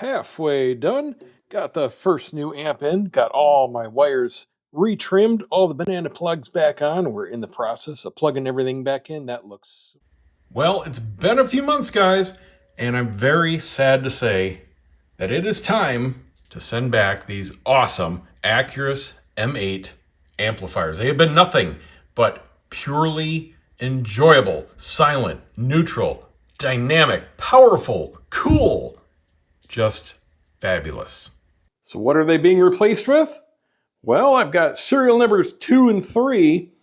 Halfway done. Got the first new amp in, got all my wires retrimmed, all the banana plugs back on. We're in the process of plugging everything back in. That looks... Well, it's been a few months, guys, and I'm very sad to say that it is time to send back these awesome Acurus M8 amplifiers. They have been nothing but purely enjoyable, silent, neutral, dynamic, powerful, cool, just fabulous. So what are they being replaced with? Well, I've got serial numbers 2 and 3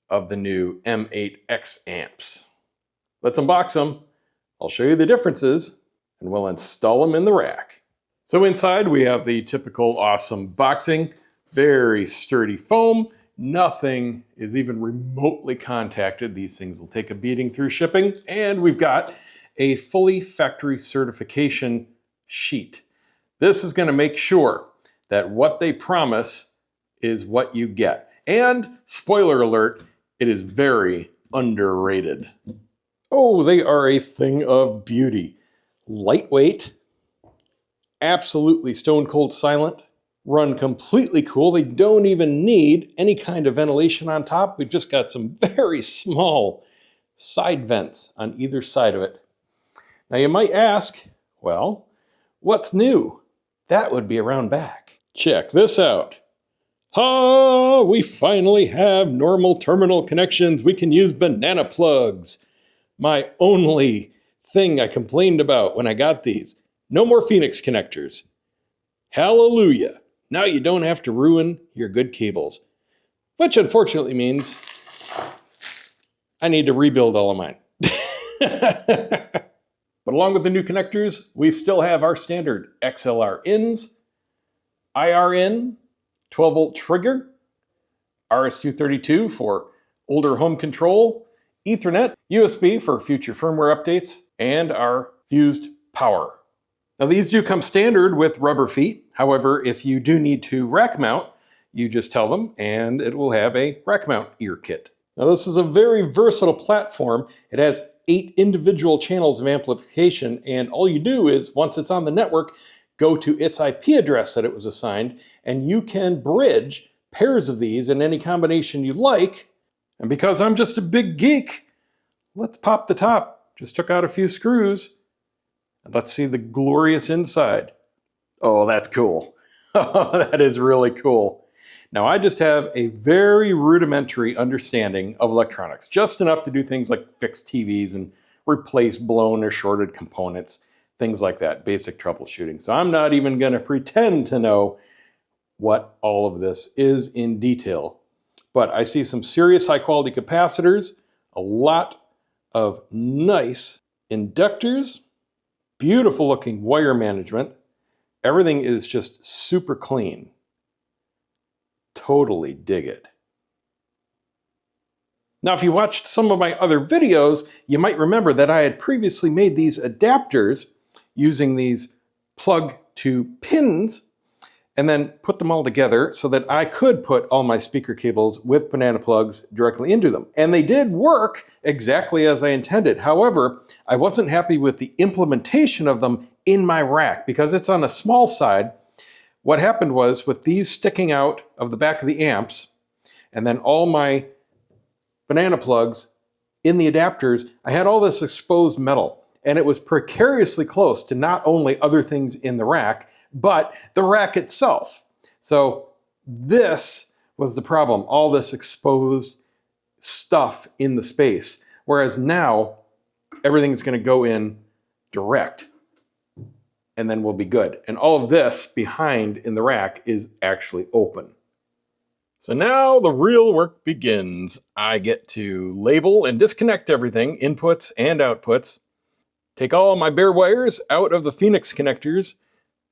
of the new M8X amps. Let's unbox them. I'll show you the differences and we'll install them in the rack. So inside we have the typical awesome boxing, very sturdy foam. Nothing is even remotely contacted. These things will take a beating through shipping. And we've got a fully factory certification sheet. This is going to make sure that what they promise is what you get. And spoiler alert, it is very underrated. Oh, they are a thing of beauty. Lightweight, absolutely stone cold silent, run completely cool. They don't even need any kind of ventilation on top. We've just got some very small side vents on either side of it. Now you might ask, well, what's new? That would be around back. Check this out. We finally have normal terminal connections. We can use banana plugs. My only thing I complained about when I got these. No more Phoenix connectors. Hallelujah. Now you don't have to ruin your good cables. Which unfortunately means I need to rebuild all of mine. But along with the new connectors, we still have our standard XLR ins, IR in, 12-volt trigger, RS-232 for older home control, Ethernet, USB for future firmware updates, and our fused power. Now these do come standard with rubber feet. However, if you do need to rack mount, you just tell them and it will have a rack mount ear kit. Now this is a very versatile platform. It has 8 individual channels of amplification, and all you do is, once it's on the network, go to its IP address that it was assigned, and you can bridge pairs of these in any combination you like. And because I'm just a big geek, let's pop the top. Just took out a few screws, and let's see the glorious inside. Oh, that's cool. That is really cool. Now, I just have a very rudimentary understanding of electronics, just enough to do things like fix TVs and replace blown or shorted components, things like that, basic troubleshooting. So I'm not even going to pretend to know what all of this is in detail. But I see some serious high-quality capacitors, a lot of nice inductors, beautiful-looking wire management. Everything is just super clean. Totally dig it. Now, if you watched some of my other videos, you might remember that I had previously made these adapters using these plug-to pins and then put them all together so that I could put all my speaker cables with banana plugs directly into them. And they did work exactly as I intended. However, I wasn't happy with the implementation of them in my rack because it's on a small side. What happened was, with these sticking out of the back of the amps, and then all my banana plugs in the adapters, I had all this exposed metal, and it was precariously close to not only other things in the rack, but the rack itself. So this was the problem, all this exposed stuff in the space. Whereas now, everything's going to go in direct, and then we'll be good. And all of this behind in the rack is actually open. So now the real work begins. I get to label and disconnect everything, inputs and outputs, take all my bare wires out of the Phoenix connectors,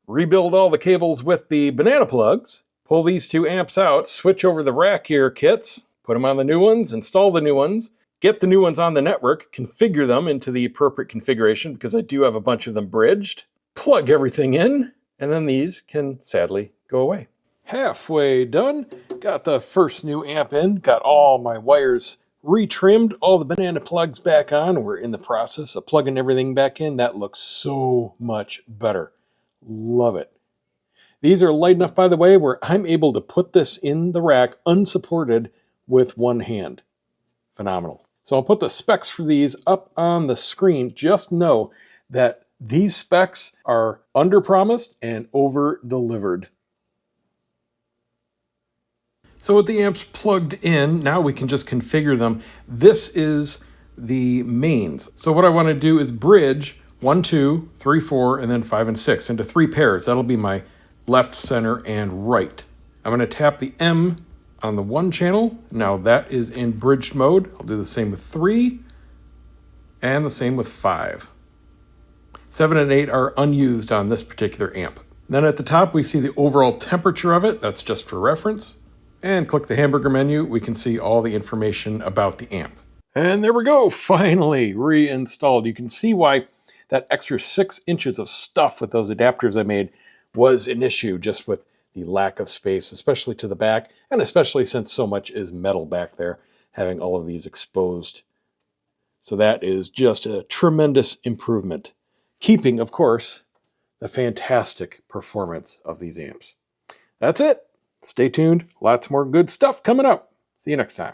rebuild all the cables with the banana plugs, pull these 2 amps out, switch over the rack ear kits, put them on the new ones, install the new ones, get the new ones on the network, configure them into the appropriate configuration because I do have a bunch of them bridged, plug everything in, and then these can sadly go away. Halfway done. Got the first new amp in, got all my wires retrimmed, all the banana plugs back on. We're in the process of plugging everything back in. That looks so much better. Love it. These are light enough, by the way, where I'm able to put this in the rack unsupported with one hand. Phenomenal. So I'll put the specs for these up on the screen. Just know that these specs are under-promised and over-delivered. So with the amps plugged in, now we can just configure them. This is the mains. So what I want to do is bridge 1, 2, 3, 4, and then 5 and 6 into 3 pairs. That'll be my left, center, and right. I'm going to tap the M on the 1 channel. Now that is in bridged mode. I'll do the same with 3 and the same with 5. 7 and 8 are unused on this particular amp. Then at the top we see the overall temperature of it. That's just for reference. And click the hamburger menu. We can see all the information about the amp. And there we go, finally reinstalled. You can see why that extra 6 inches of stuff with those adapters I made was an issue, just with the lack of space, especially to the back, and especially since so much is metal back there, having all of these exposed. So that is just a tremendous improvement, keeping, of course, the fantastic performance of these amps. That's it. Stay tuned. Lots more good stuff coming up. See you next time.